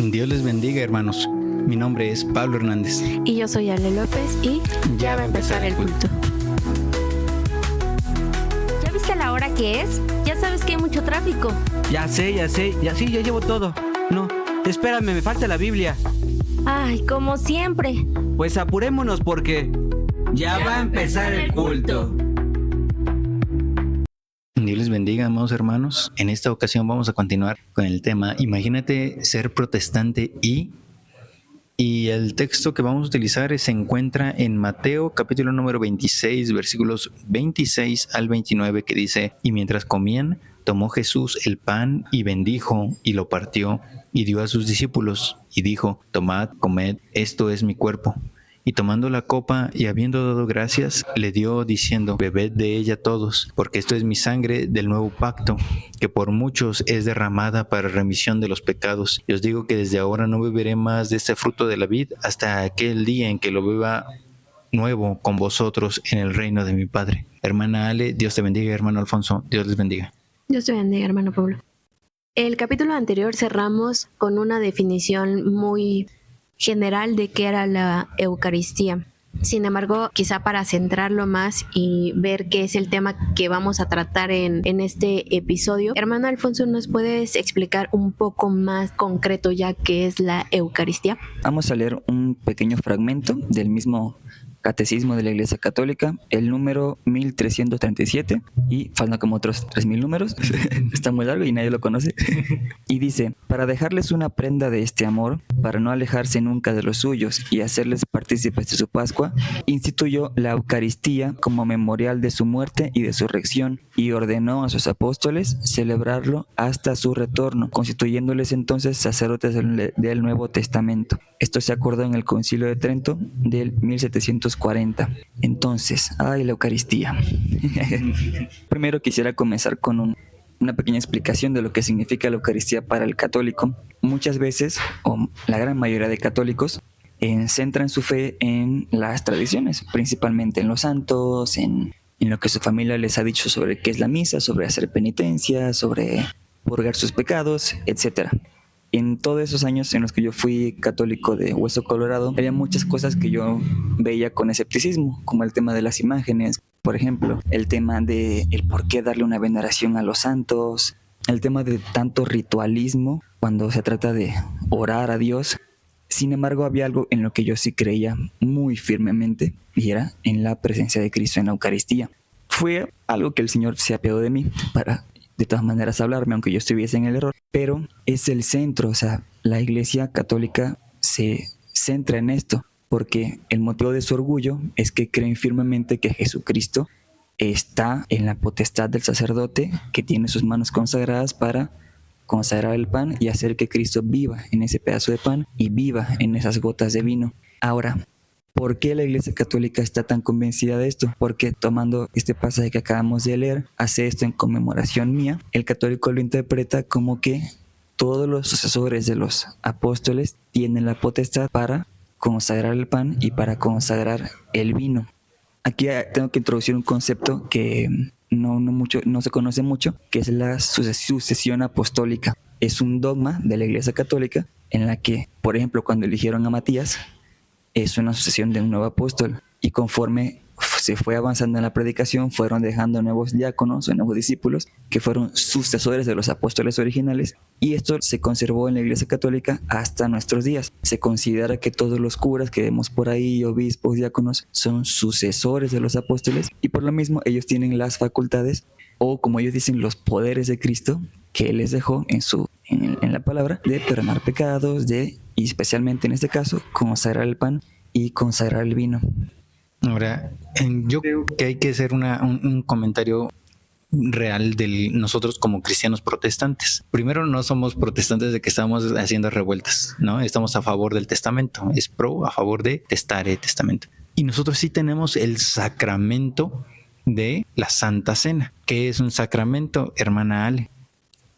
Dios les bendiga, hermanos. Mi nombre es Pablo Hernández. Y yo soy Ale López y ya va a empezar el culto. ¿Ya viste la hora que es? Ya sabes que hay mucho tráfico. Ya sé, ya llevo todo. No, espérame, me falta la Biblia. Ay, como siempre. Pues apurémonos porque ya va a empezar el culto. Dios les bendiga, amados hermanos. En esta ocasión vamos a continuar con el tema Imagínate ser protestante y el texto que vamos a utilizar se encuentra en Mateo capítulo número 26, versículos 26 al 29, que dice: Y mientras comían, tomó Jesús el pan y bendijo y lo partió y dio a sus discípulos y dijo: Tomad, comed, esto es mi cuerpo. Y tomando la copa y habiendo dado gracias, le dio diciendo: Bebed de ella todos, porque esto es mi sangre del nuevo pacto, que por muchos es derramada para remisión de los pecados. Y os digo que desde ahora no beberé más de este fruto de la vid hasta aquel día en que lo beba nuevo con vosotros en el reino de mi Padre. Hermana Ale, Dios te bendiga. Hermano Alfonso, Dios les bendiga. Dios te bendiga, hermano Pablo. El capítulo anterior cerramos con una definición muy general de qué era la Eucaristía. Sin embargo, quizá para centrarlo más y ver qué es el tema que vamos a tratar en este episodio, hermano Alfonso, ¿nos puedes explicar un poco más concreto ya qué es la Eucaristía? Vamos a leer un pequeño fragmento del mismo Catecismo de la Iglesia Católica, el número 1337, y faltan como otros 3000 números, está muy largo y nadie lo conoce, y dice: para dejarles una prenda de este amor, para no alejarse nunca de los suyos y hacerles partícipes de su Pascua, instituyó la Eucaristía como memorial de su muerte y de su resurrección, y ordenó a sus apóstoles celebrarlo hasta su retorno, constituyéndoles entonces sacerdotes del Nuevo Testamento. Esto se acordó en el Concilio de Trento del 1740. Entonces, la Eucaristía. Primero quisiera comenzar con una pequeña explicación de lo que significa la Eucaristía para el católico. Muchas veces, o la gran mayoría de católicos, centran su fe en las tradiciones, principalmente en los santos, en lo que su familia les ha dicho sobre qué es la misa, sobre hacer penitencia, sobre purgar sus pecados, etc. En todos esos años en los que yo fui católico de hueso colorado, había muchas cosas que yo veía con escepticismo, como el tema de las imágenes, por ejemplo, el tema de el por qué darle una veneración a los santos, el tema de tanto ritualismo cuando se trata de orar a Dios. Sin embargo, había algo en lo que yo sí creía muy firmemente, y era en la presencia de Cristo en la Eucaristía. Fue algo que el Señor se apiadó de mí para de todas maneras hablarme, aunque yo estuviese en el error, pero es el centro. O sea, la Iglesia Católica se centra en esto, porque el motivo de su orgullo es que creen firmemente que Jesucristo está en la potestad del sacerdote, que tiene sus manos consagradas para consagrar el pan y hacer que Cristo viva en ese pedazo de pan y viva en esas gotas de vino. Ahora, ¿por qué la Iglesia Católica está tan convencida de esto? Porque tomando este pasaje que acabamos de leer, hace esto en conmemoración mía, el católico lo interpreta como que todos los sucesores de los apóstoles tienen la potestad para consagrar el pan y para consagrar el vino. Aquí tengo que introducir un concepto que no se conoce mucho, que es la sucesión apostólica. Es un dogma de la Iglesia Católica en la que, por ejemplo, cuando eligieron a Matías, es una sucesión de un nuevo apóstol, y conforme se fue avanzando en la predicación, fueron dejando nuevos diáconos o nuevos discípulos que fueron sucesores de los apóstoles originales, y esto se conservó en la Iglesia Católica hasta nuestros días. Se considera que todos los curas que vemos por ahí, obispos, diáconos, son sucesores de los apóstoles, y por lo mismo ellos tienen las facultades, o como ellos dicen, los poderes de Cristo que Él les dejó en la palabra, de perdonar pecados, y especialmente en este caso, consagrar el pan y consagrar el vino. Ahora, yo creo que hay que hacer un comentario real de nosotros como cristianos protestantes. Primero, no somos protestantes de que estamos haciendo revueltas, ¿no? Estamos a favor del testamento, a favor de testare testamento. Y nosotros sí tenemos el sacramento de la Santa Cena. ¿Qué es un sacramento, hermana Ale?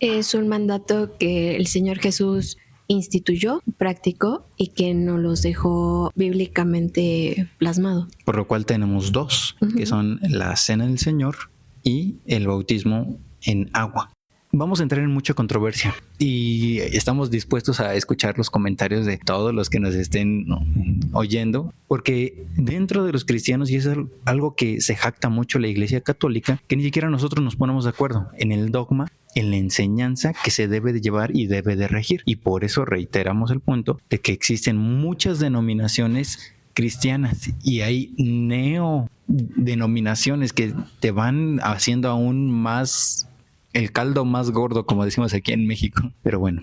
Es un mandato que el Señor Jesús instituyó, practicó y que nos los dejó bíblicamente plasmado. Por lo cual tenemos dos, que son la Cena del Señor y el bautismo en agua. vamos a entrar en mucha controversia y estamos dispuestos a escuchar los comentarios de todos los que nos estén oyendo, porque dentro de los cristianos, y es algo que se jacta mucho la Iglesia Católica, que ni siquiera nosotros nos ponemos de acuerdo en el dogma, en la enseñanza que se debe de llevar y debe de regir. Y por eso reiteramos el punto de que existen muchas denominaciones cristianas y hay neodenominaciones que te van haciendo aún más el caldo más gordo, como decimos aquí en México. Pero bueno,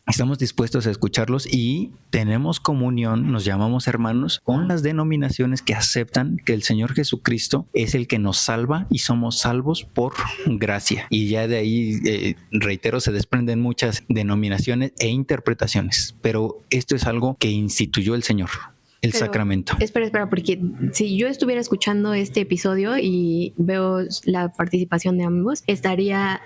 estamos dispuestos a escucharlos y tenemos comunión, nos llamamos hermanos, con las denominaciones que aceptan que el Señor Jesucristo es el que nos salva y somos salvos por gracia. Y ya de ahí, reitero, se desprenden muchas denominaciones e interpretaciones, pero esto es algo que instituyó el Señor. El sacramento. Espera, porque si yo estuviera escuchando este episodio y veo la participación de ambos, estaría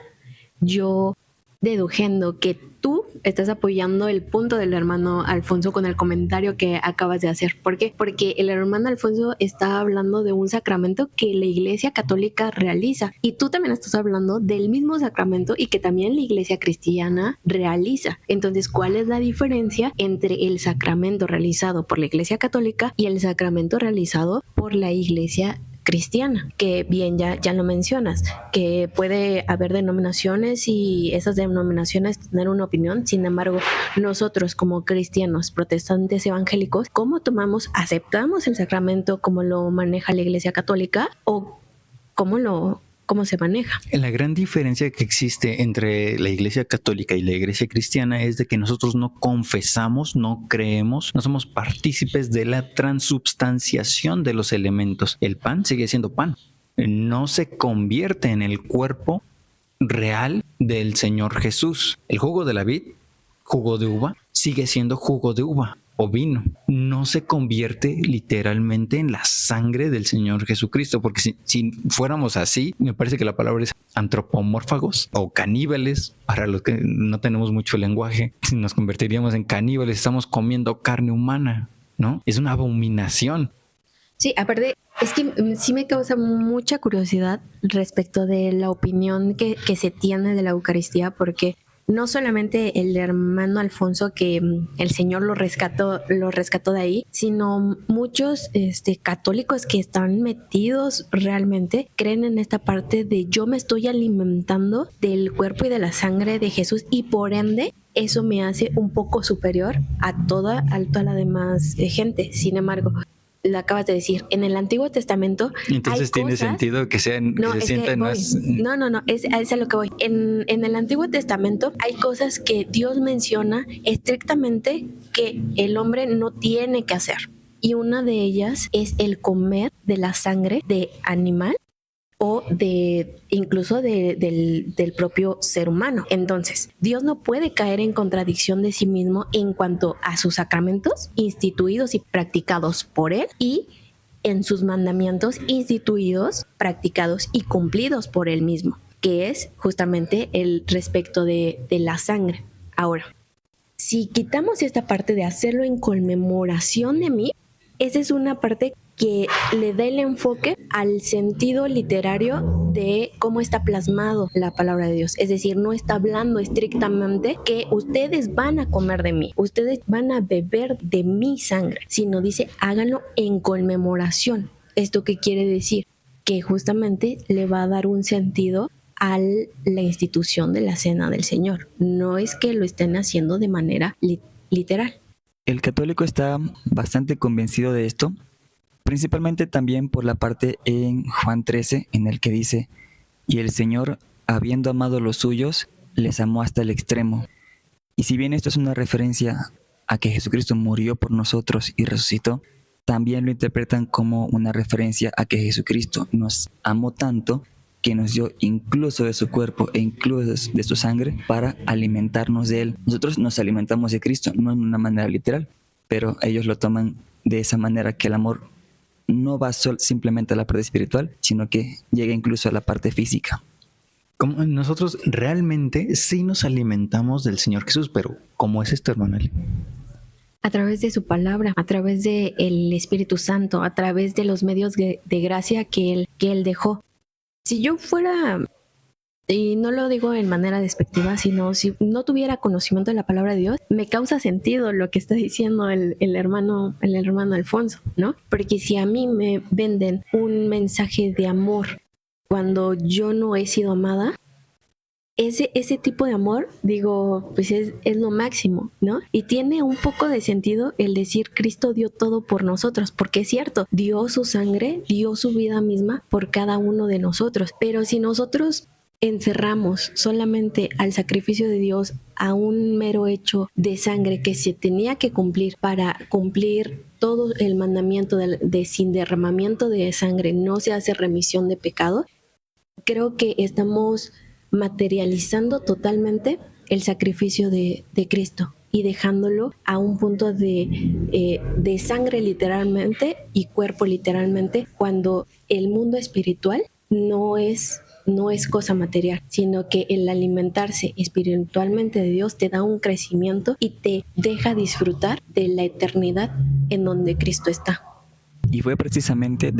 yo dedujendo que tú estás apoyando el punto del hermano Alfonso con el comentario que acabas de hacer. ¿Por qué? Porque el hermano Alfonso está hablando de un sacramento que la Iglesia Católica realiza y tú también estás hablando del mismo sacramento y que también la Iglesia Cristiana realiza. Entonces, ¿cuál es la diferencia entre el sacramento realizado por la Iglesia Católica y el sacramento realizado por la Iglesia cristiana? Que bien, ya lo mencionas, que puede haber denominaciones y esas denominaciones tener una opinión. Sin embargo, nosotros como cristianos protestantes evangélicos, ¿cómo aceptamos el sacramento como lo maneja la Iglesia Católica o cómo se maneja? La gran diferencia que existe entre la Iglesia Católica y la Iglesia Cristiana es de que nosotros no confesamos, no creemos, no somos partícipes de la transubstanciación de los elementos. El pan sigue siendo pan, no se convierte en el cuerpo real del Señor Jesús. El jugo de la vid, jugo de uva, sigue siendo jugo de uva o vino. No se convierte literalmente en la sangre del Señor Jesucristo, porque si fuéramos así, me parece que la palabra es antropomórfagos o caníbales. Para los que no tenemos mucho lenguaje, si nos convertiríamos en caníbales, estamos comiendo carne humana, ¿no? Es una abominación. Sí, aparte, es que sí me causa mucha curiosidad respecto de la opinión que se tiene de la Eucaristía, porque no solamente el hermano Alfonso, que el Señor lo rescató de ahí, sino muchos católicos que están metidos realmente creen en esta parte de yo me estoy alimentando del cuerpo y de la sangre de Jesús y por ende eso me hace un poco superior a toda la demás gente. Sin embargo, lo acabas de decir, en el Antiguo Testamento entonces hay tiene cosas, sentido que se sientan más. No, es a lo que voy. En el Antiguo Testamento hay cosas que Dios menciona estrictamente que el hombre no tiene que hacer. Y una de ellas es el comer de la sangre de animal o incluso del propio ser humano. Entonces, Dios no puede caer en contradicción de sí mismo en cuanto a sus sacramentos instituidos y practicados por Él y en sus mandamientos instituidos, practicados y cumplidos por Él mismo, que es justamente el respecto de la sangre. Ahora, si quitamos esta parte de hacerlo en conmemoración de mí, esa es una parte que le da el enfoque al sentido literario de cómo está plasmado la palabra de Dios. Es decir, no está hablando estrictamente que ustedes van a comer de mí, ustedes van a beber de mi sangre, sino dice, háganlo en conmemoración. ¿Esto qué quiere decir? Que justamente le va a dar un sentido a la institución de la Cena del Señor. No es que lo estén haciendo de manera literal. El católico está bastante convencido de esto, principalmente también por la parte en Juan 13 en el que dice, y el Señor, habiendo amado a los suyos, les amó hasta el extremo. Y si bien esto es una referencia a que Jesucristo murió por nosotros y resucitó, también lo interpretan como una referencia a que Jesucristo nos amó tanto que nos dio incluso de su cuerpo e incluso de su sangre para alimentarnos de Él. Nosotros nos alimentamos de Cristo, no en una manera literal, pero ellos lo toman de esa manera, que el amor no va simplemente a la parte espiritual, sino que llega incluso a la parte física. Como nosotros realmente sí nos alimentamos del Señor Jesús, pero ¿cómo es esto, hermano? A través de su palabra, a través del Espíritu Santo, a través de los medios de gracia que él dejó. Si yo fuera Y no lo digo en manera despectiva, sino si no tuviera conocimiento de la palabra de Dios, me causa sentido lo que está diciendo el hermano Alfonso, ¿no? Porque si a mí me venden un mensaje de amor cuando yo no he sido amada, ese tipo de amor, digo, pues es lo máximo, ¿no? Y tiene un poco de sentido el decir Cristo dio todo por nosotros, porque es cierto, dio su sangre, dio su vida misma por cada uno de nosotros. Pero si nosotros encerramos solamente al sacrificio de Dios a un mero hecho de sangre que se tenía que cumplir para cumplir todo el mandamiento de sin derramamiento de sangre no se hace remisión de pecado, creo que estamos materializando totalmente el sacrificio de Cristo y dejándolo a un punto de sangre literalmente y cuerpo literalmente, cuando el mundo espiritual no es cosa material, sino que el alimentarse espiritualmente de Dios te da un crecimiento y te deja disfrutar de la eternidad en donde Cristo está. Y fue precisamente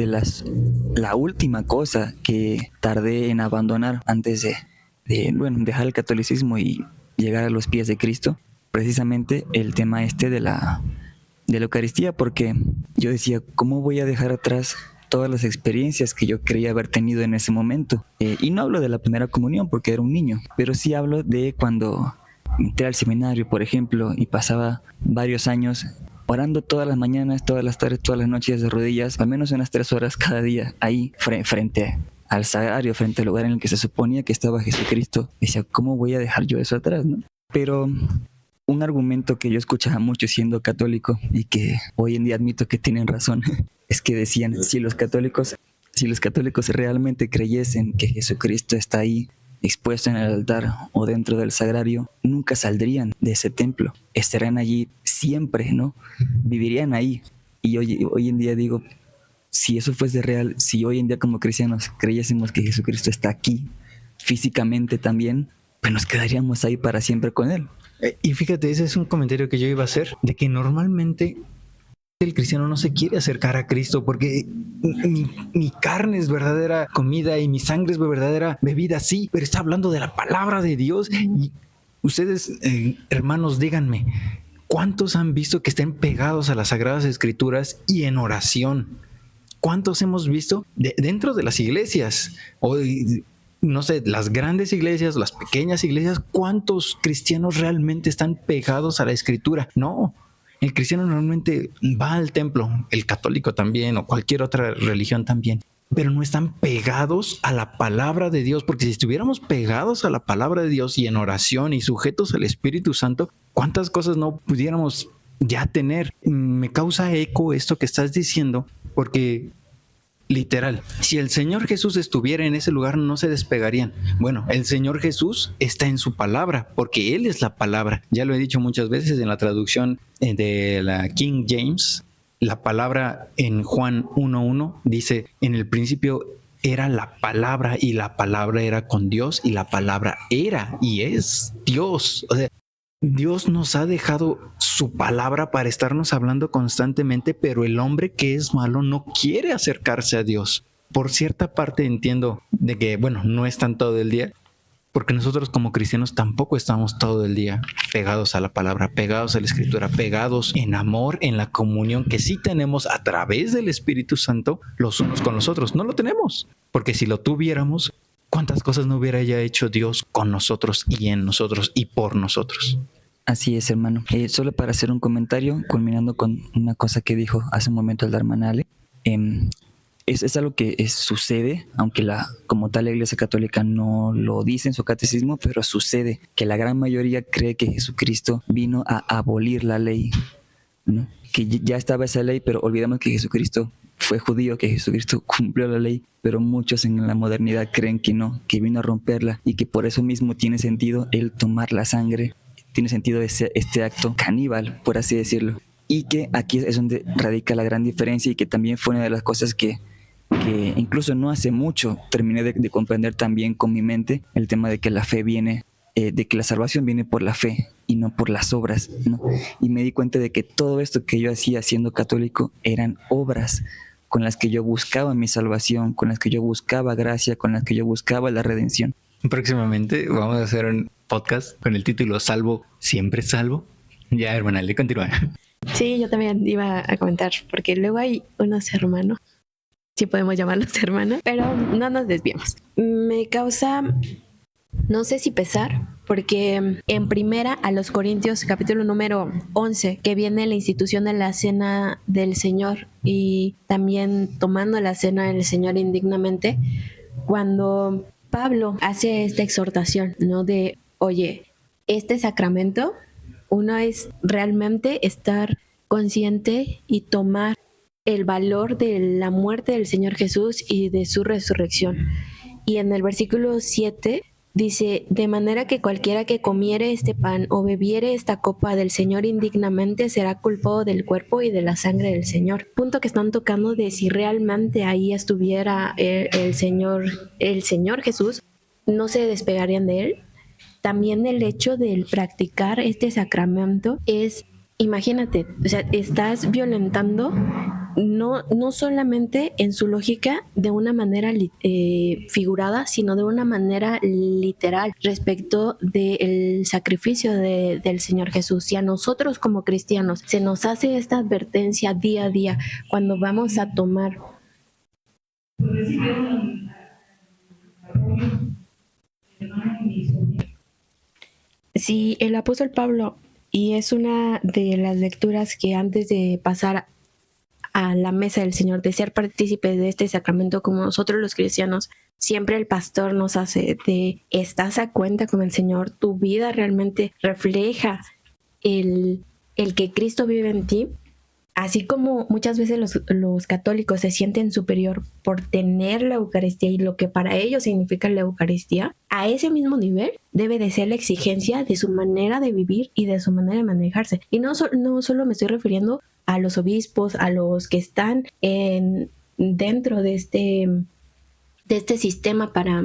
la última cosa que tardé en abandonar antes de dejar el catolicismo y llegar a los pies de Cristo, precisamente el tema de la Eucaristía, porque yo decía, ¿cómo voy a dejar atrás todas las experiencias que yo creía haber tenido en ese momento? Y no hablo de la primera comunión porque era un niño, pero sí hablo de cuando entré al seminario, por ejemplo, y pasaba varios años orando todas las mañanas, todas las tardes, todas las noches de rodillas, al menos unas 3 horas cada día, ahí frente al sagrario, frente al lugar en el que se suponía que estaba Jesucristo. Decía, ¿cómo voy a dejar yo eso atrás, no? Pero un argumento que yo escuchaba mucho siendo católico y que hoy en día admito que tienen razón, es que decían, si los católicos realmente creyesen que Jesucristo está ahí expuesto en el altar o dentro del sagrario, nunca saldrían de ese templo, estarían allí siempre, ¿no? Vivirían ahí. Y hoy en día digo, si eso fuese real, si hoy en día como cristianos creyésemos que Jesucristo está aquí físicamente también, pues nos quedaríamos ahí para siempre con Él. Y fíjate, ese es un comentario que yo iba a hacer, de que normalmente el cristiano no se quiere acercar a Cristo porque mi carne es verdadera comida y mi sangre es verdadera bebida, sí, pero está hablando de la palabra de Dios. Y ustedes, hermanos, díganme, ¿cuántos han visto que estén pegados a las Sagradas Escrituras y en oración? ¿Cuántos hemos visto dentro de las iglesias? O no sé, las grandes iglesias, las pequeñas iglesias, ¿cuántos cristianos realmente están pegados a la Escritura? No. El cristiano normalmente va al templo, el católico también, o cualquier otra religión también, pero no están pegados a la palabra de Dios, porque si estuviéramos pegados a la palabra de Dios y en oración y sujetos al Espíritu Santo, ¿cuántas cosas no pudiéramos ya tener? Me causa eco esto que estás diciendo, porque literal, si el Señor Jesús estuviera en ese lugar, no se despegarían. Bueno, el Señor Jesús está en su palabra, porque Él es la palabra. Ya lo he dicho muchas veces en la traducción de la King James. La palabra en Juan 1:1 dice, en el principio era la palabra y la palabra era con Dios y la palabra era y es Dios. O sea, Dios nos ha dejado su palabra para estarnos hablando constantemente, pero el hombre que es malo no quiere acercarse a Dios. Por cierta parte entiendo de que, bueno, no están todo el día, porque nosotros como cristianos tampoco estamos todo el día pegados a la palabra, pegados a la Escritura, pegados en amor, en la comunión que sí tenemos a través del Espíritu Santo los unos con los otros. No lo tenemos, porque si lo tuviéramos, ¿cuántas cosas no hubiera ya hecho Dios con nosotros y en nosotros y por nosotros? Así es, hermano. Solo para hacer un comentario, culminando con una cosa que dijo hace un momento el hermano Ale, es algo que sucede, aunque como tal la Iglesia Católica no lo dice en su catecismo, pero sucede que la gran mayoría cree que Jesucristo vino a abolir la ley, ¿no? Que ya estaba esa ley, pero olvidamos que Jesucristo fue judío, que Jesucristo cumplió la ley, pero muchos en la modernidad creen que no, que vino a romperla y que por eso mismo tiene sentido el tomar la sangre, tiene sentido este acto caníbal, por así decirlo. Y que aquí es donde radica la gran diferencia y que también fue una de las cosas que incluso no hace mucho terminé de comprender también con mi mente, el tema de que la fe viene, de que la salvación viene por la fe y no por las obras, ¿no? Y me di cuenta de que todo esto que yo hacía siendo católico eran obras con las que yo buscaba mi salvación, con las que yo buscaba gracia, con las que yo buscaba la redención. Próximamente vamos a hacer un podcast con el título Salvo, siempre salvo. Ya, hermana, le continúa. Sí, yo también iba a comentar, porque luego hay unos hermanos, si podemos llamarlos hermanos, pero no nos desviemos. Me causa, no sé si pesar, porque en primera a los Corintios, capítulo número 11, que viene la institución de la cena del Señor y también tomando la cena del Señor indignamente, cuando Pablo hace esta exhortación, ¿no? De, oye, este sacramento, uno es realmente estar consciente y tomar el valor de la muerte del Señor Jesús y de su resurrección. Y en el versículo 7 dice, de manera que cualquiera que comiere este pan o bebiere esta copa del Señor indignamente será culpado del cuerpo y de la sangre del Señor. Punto que están tocando de si realmente ahí estuviera el Señor Jesús, no se despegarían de él. También el hecho de practicar este sacramento es, imagínate, o sea, estás violentando no solamente en su lógica de una manera figurada, sino de una manera literal respecto del sacrificio del Señor Jesús. Y a nosotros como cristianos se nos hace esta advertencia día a día cuando vamos a tomar. Si el apóstol Pablo, y es una de las lecturas que antes de pasar a la mesa del Señor, de ser partícipes de este sacramento como nosotros los cristianos, siempre el pastor nos hace de, ¿estás a cuenta con el Señor? ¿Tu vida realmente refleja el que Cristo vive en ti? Así como muchas veces los católicos se sienten superior por tener la Eucaristía y lo que para ellos significa la Eucaristía, a ese mismo nivel debe de ser la exigencia de su manera de vivir y de su manera de manejarse. Y no solo me estoy refiriendo a los obispos, a los que están dentro de este sistema para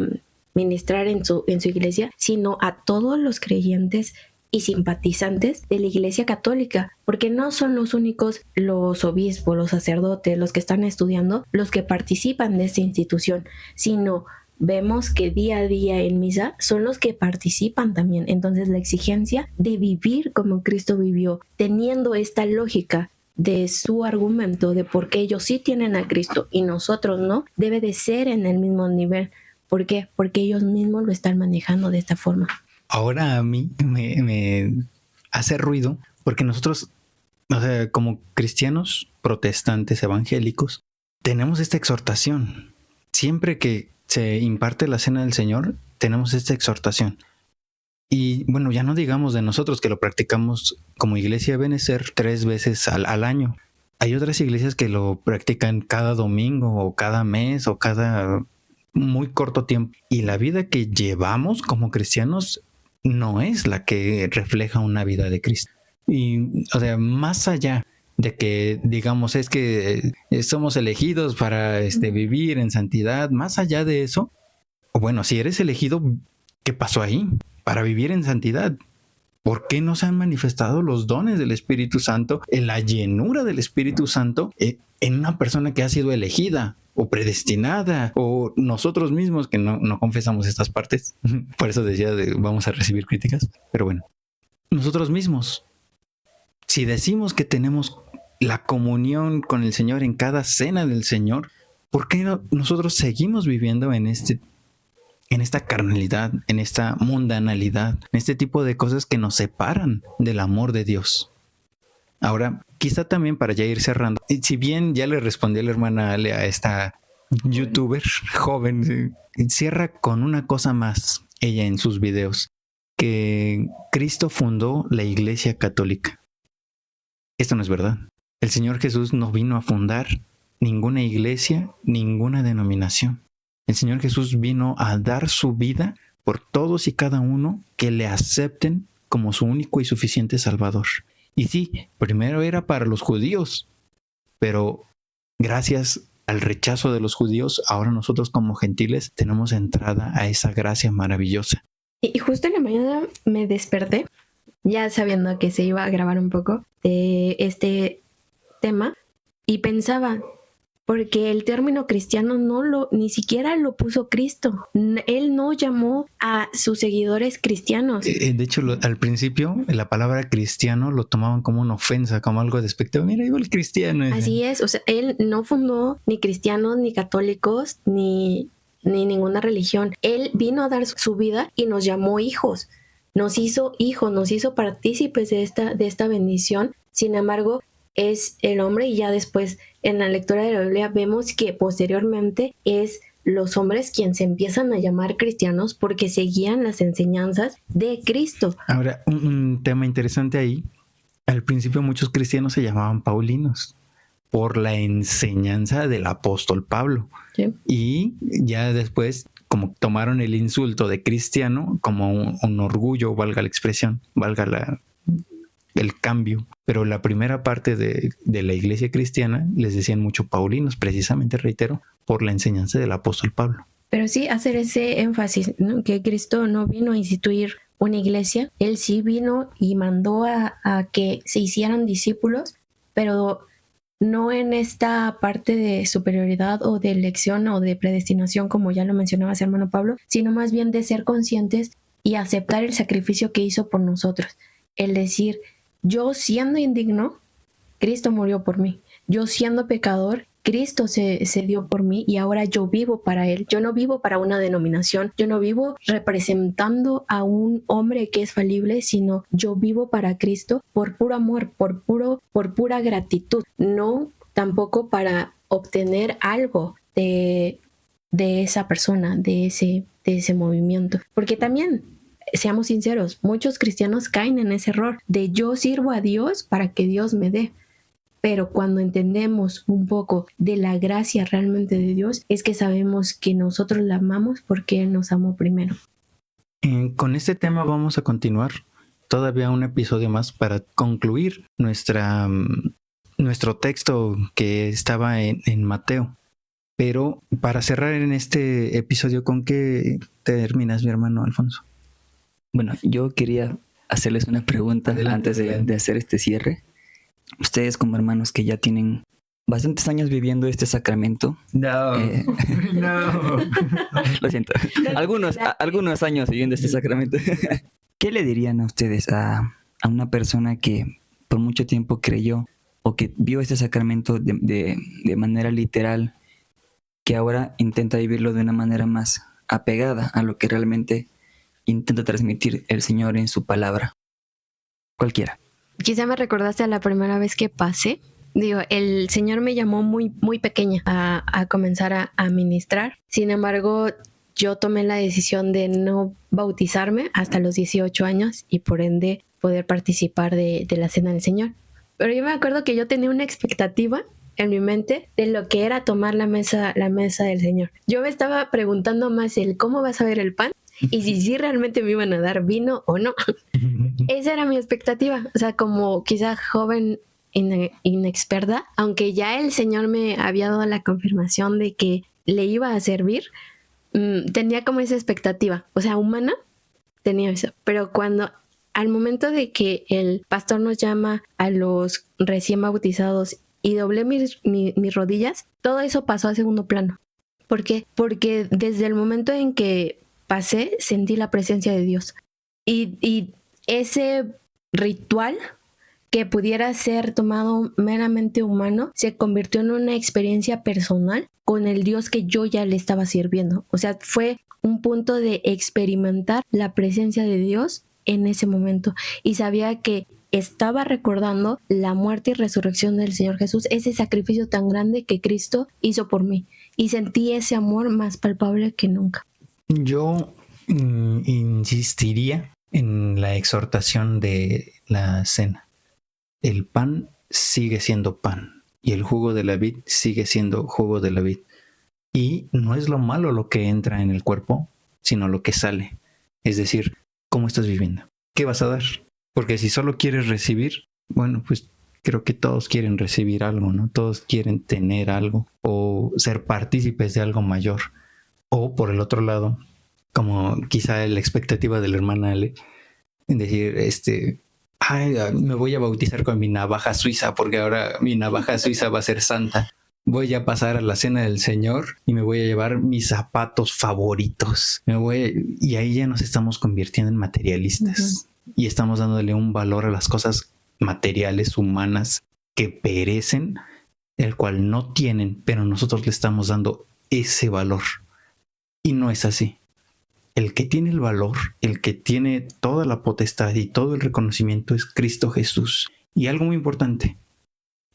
ministrar en su iglesia, sino a todos los creyentes y simpatizantes de la Iglesia Católica, porque no son los únicos, los obispos, los sacerdotes, los que están estudiando, los que participan de esta institución, sino vemos que día a día en misa son los que participan también. Entonces la exigencia de vivir como Cristo vivió, teniendo esta lógica de su argumento de por qué ellos sí tienen a Cristo y nosotros no, debe de ser en el mismo nivel. ¿Por qué? Porque ellos mismos lo están manejando de esta forma. Ahora a mí me hace ruido porque nosotros, o sea, como cristianos protestantes evangélicos, tenemos esta exhortación. Siempre que se imparte la cena del Señor, tenemos esta exhortación. Y bueno, ya no digamos de nosotros que lo practicamos como iglesia Benecer 3 veces al año. Hay otras iglesias que lo practican cada domingo o cada mes o cada muy corto tiempo. Y la vida que llevamos como cristianos no es la que refleja una vida de Cristo. Y, o sea, más allá de que digamos es que somos elegidos para vivir en santidad, más allá de eso, bueno, si eres elegido, ¿qué pasó ahí? Para vivir en santidad. ¿Por qué no se han manifestado los dones del Espíritu Santo, en la llenura del Espíritu Santo en una persona que ha sido elegida o predestinada, o nosotros mismos que no confesamos estas partes? Por eso decía vamos a recibir críticas. Pero bueno, nosotros mismos, si decimos que tenemos la comunión con el Señor en cada cena del Señor, ¿por qué nosotros seguimos viviendo en esta carnalidad, en esta mundanalidad, en este tipo de cosas que nos separan del amor de Dios? Ahora, quizá también para ya ir cerrando, si bien ya le respondí a la hermana Ale, a esta youtuber joven, cierra con una cosa más, ella en sus videos, que Cristo fundó la Iglesia Católica. Esto no es verdad. El Señor Jesús no vino a fundar ninguna iglesia, ninguna denominación. El Señor Jesús vino a dar su vida por todos y cada uno que le acepten como su único y suficiente Salvador. Y sí, primero era para los judíos, pero gracias al rechazo de los judíos, ahora nosotros como gentiles tenemos entrada a esa gracia maravillosa. Y justo en la mañana me desperté, ya sabiendo que se iba a grabar un poco de este tema, y pensaba, porque el término cristiano ni siquiera lo puso Cristo. Él no llamó a sus seguidores cristianos. De hecho, al principio la palabra cristiano lo tomaban como una ofensa, como algo despectivo. Mira, igual cristiano. Así es, o sea, él no fundó ni cristianos, ni católicos, ni ninguna religión. Él vino a dar su vida y nos llamó hijos. Nos hizo hijos, nos hizo partícipes de esta bendición. Sin embargo, es el hombre, y ya después en la lectura de la Biblia vemos que posteriormente es los hombres quienes se empiezan a llamar cristianos porque seguían las enseñanzas de Cristo. Ahora, un tema interesante ahí. Al principio muchos cristianos se llamaban paulinos por la enseñanza del apóstol Pablo. Sí. Y ya después, como tomaron el insulto de cristiano como un orgullo, valga la expresión, valga el cambio. Pero la primera parte de la iglesia cristiana les decían mucho paulinos, precisamente, reitero, por la enseñanza del apóstol Pablo. Pero sí hacer ese énfasis, ¿no? Que Cristo no vino a instituir una iglesia. Él sí vino y mandó a que se hicieran discípulos, pero no en esta parte de superioridad o de elección o de predestinación, como ya lo mencionabas, hermano Pablo, sino más bien de ser conscientes y aceptar el sacrificio que hizo por nosotros. El decir, yo siendo indigno, Cristo murió por mí. Yo siendo pecador, Cristo se dio por mí y ahora yo vivo para Él. Yo no vivo para una denominación, yo no vivo representando a un hombre que es falible, sino yo vivo para Cristo por puro amor, por pura gratitud. No tampoco para obtener algo de esa persona, de ese movimiento. Porque también, seamos sinceros, muchos cristianos caen en ese error de yo sirvo a Dios para que Dios me dé. Pero cuando entendemos un poco de la gracia realmente de Dios, es que sabemos que nosotros la amamos porque Él nos amó primero. Con este tema vamos a continuar todavía un episodio más para concluir nuestro texto que estaba en Mateo. Pero para cerrar en este episodio, ¿con qué terminas, mi hermano Alfonso? Bueno, yo quería hacerles una pregunta Adelante, antes adelante. de hacer este cierre. Ustedes como hermanos que ya tienen bastantes años viviendo este sacramento. No, no. Lo siento. Algunos años viviendo este sacramento. ¿Qué le dirían a ustedes a una persona que por mucho tiempo creyó o que vio este sacramento de manera literal, que ahora intenta vivirlo de una manera más apegada a lo que realmente intenta transmitir el Señor en su palabra? Cualquiera. Quizá me recordaste a la primera vez que pasé. Digo, el Señor me llamó muy, muy pequeña a comenzar a ministrar. Sin embargo, yo tomé la decisión de no bautizarme hasta los 18 años y por ende poder participar de la Cena del Señor. Pero yo me acuerdo que yo tenía una expectativa en mi mente de lo que era tomar la mesa del Señor. Yo me estaba preguntando más el cómo vas a ver el pan y si realmente me iban a dar vino o no. Esa era mi expectativa. O sea, como quizá joven inexperta, aunque ya el Señor me había dado la confirmación de que le iba a servir, tenía como esa expectativa. O sea, humana, tenía eso. Pero cuando al momento de que el pastor nos llama a los recién bautizados y doblé mis rodillas, todo eso pasó a segundo plano. ¿Por qué? Porque desde el momento en que pasé, sentí la presencia de Dios. Y ese ritual que pudiera ser tomado meramente humano se convirtió en una experiencia personal con el Dios que yo ya le estaba sirviendo. O sea, fue un punto de experimentar la presencia de Dios en ese momento. Y sabía que estaba recordando la muerte y resurrección del Señor Jesús, ese sacrificio tan grande que Cristo hizo por mí. Y sentí ese amor más palpable que nunca. Yo insistiría en la exhortación de la cena. El pan sigue siendo pan y el jugo de la vid sigue siendo jugo de la vid. Y no es lo malo lo que entra en el cuerpo, sino lo que sale. Es decir, ¿cómo estás viviendo? ¿Qué vas a dar? Porque si solo quieres recibir, bueno, pues creo que todos quieren recibir algo, ¿no? Todos quieren tener algo o ser partícipes de algo mayor. O por el otro lado, como quizá la expectativa de la hermana Ale, en decir, me voy a bautizar con mi navaja suiza porque ahora mi navaja suiza va a ser santa. voy a pasar a la cena del Señor y me voy a llevar mis zapatos favoritos. Y ahí ya nos estamos convirtiendo en materialistas. Y estamos dándole un valor a las cosas materiales, humanas, que perecen, el cual no tienen, pero nosotros le estamos dando ese valor. Y no es así. El que tiene el valor, el que tiene toda la potestad y todo el reconocimiento es Cristo Jesús. Y algo muy importante,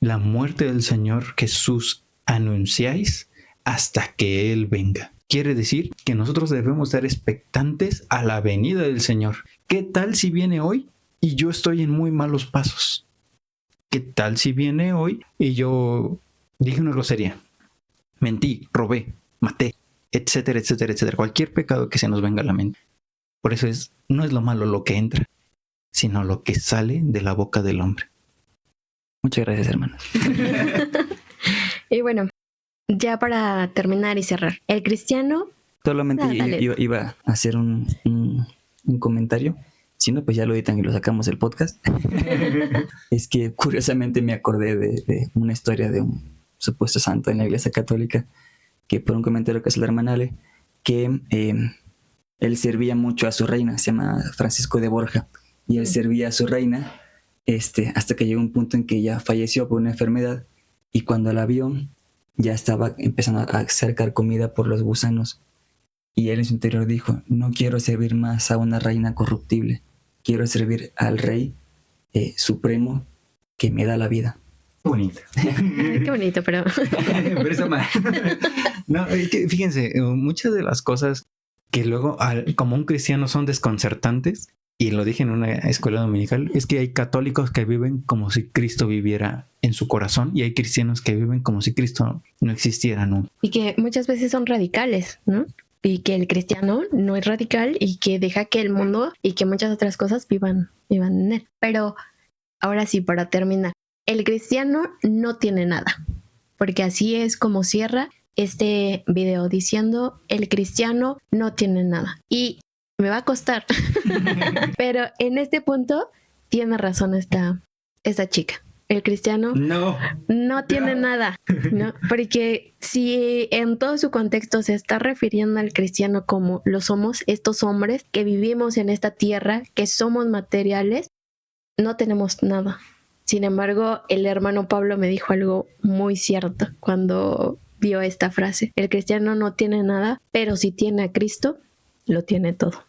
la muerte del Señor Jesús anunciáis hasta que Él venga. Quiere decir que nosotros debemos estar expectantes a la venida del Señor. ¿Qué tal si viene hoy y yo estoy en muy malos pasos? ¿Qué tal si viene hoy y yo dije una grosería, mentí, robé, maté, etcétera, etcétera, etcétera? Cualquier pecado que se nos venga a la mente. Por eso no es lo malo lo que entra, sino lo que sale de la boca del hombre. Muchas gracias, hermanos. Y bueno, ya para terminar y cerrar, el cristiano... Solamente iba a hacer un comentario. Si no, pues ya lo editan y lo sacamos del podcast. Es que curiosamente me acordé de una historia de un supuesto santo en la Iglesia Católica, que por un comentario que hace la hermana Ale, que él servía mucho a su reina, se llama Francisco de Borja, y él servía a su reina hasta que llegó un punto en que ya falleció por una enfermedad, y cuando la vio ya estaba empezando a acercar comida por los gusanos, y él en su interior dijo: no quiero servir más a una reina corruptible, quiero servir al Rey Supremo que me da la vida. Bonito. Qué bonito, pero... Pero eso mal. No, es que fíjense, muchas de las cosas que luego como un cristiano son desconcertantes, y lo dije en una escuela dominical, es que hay católicos que viven como si Cristo viviera en su corazón, y hay cristianos que viven como si Cristo no existiera, ¿no? Y que muchas veces son radicales, ¿no? Y que el cristiano no es radical y que deja que el mundo y que muchas otras cosas vivan en él. Pero ahora sí, para terminar, el cristiano no tiene nada, porque así es como cierra este video diciendo: el cristiano no tiene nada. Y me va a costar, pero en este punto tiene razón esta chica. El cristiano no tiene nada, ¿no? Porque si en todo su contexto se está refiriendo al cristiano como lo somos estos hombres que vivimos en esta tierra, que somos materiales, no tenemos nada. Sin embargo, el hermano Pablo me dijo algo muy cierto cuando vio esta frase: el cristiano no tiene nada, pero si tiene a Cristo, lo tiene todo.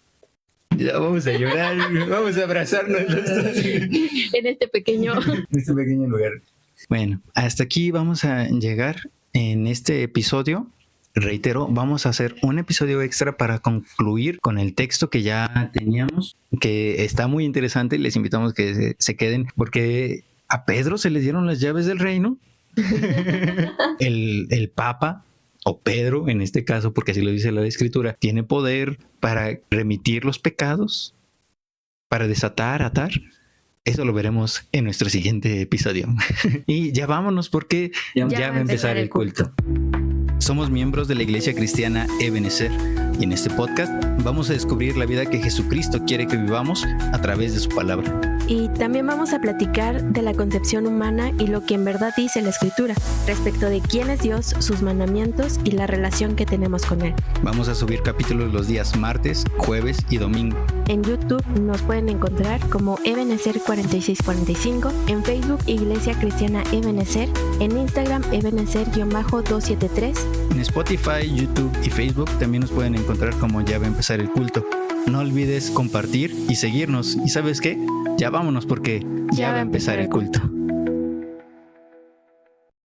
Ya vamos a llorar, vamos a abrazarnos En este pequeño lugar. Bueno, hasta aquí vamos a llegar en este episodio. Reitero, vamos a hacer un episodio extra para concluir con el texto que ya teníamos, que está muy interesante. Les invitamos que se queden, porque a Pedro se le dieron las llaves del reino. El Papa, o Pedro en este caso, porque así lo dice la Escritura, tiene poder para remitir los pecados, para desatar, atar. Eso lo veremos en nuestro siguiente episodio. Y ya vámonos, porque ya va a empezar el culto. Somos miembros de la Iglesia Cristiana Ebenezer, y en este podcast vamos a descubrir la vida que Jesucristo quiere que vivamos a través de su palabra. Y también vamos a platicar de la concepción humana y lo que en verdad dice la Escritura respecto de quién es Dios, sus mandamientos y la relación que tenemos con Él. Vamos a subir capítulos los días martes, jueves y domingo. En YouTube nos pueden encontrar como Ebenezer 4645, en Facebook Iglesia Cristiana Ebenezer, en Instagram Ebenezer-273. En Spotify, YouTube y Facebook también nos pueden encontrar como Ya va a empezar el culto. No olvides compartir y seguirnos. ¿Y sabes qué? Ya vámonos, porque ya va a empezar el culto.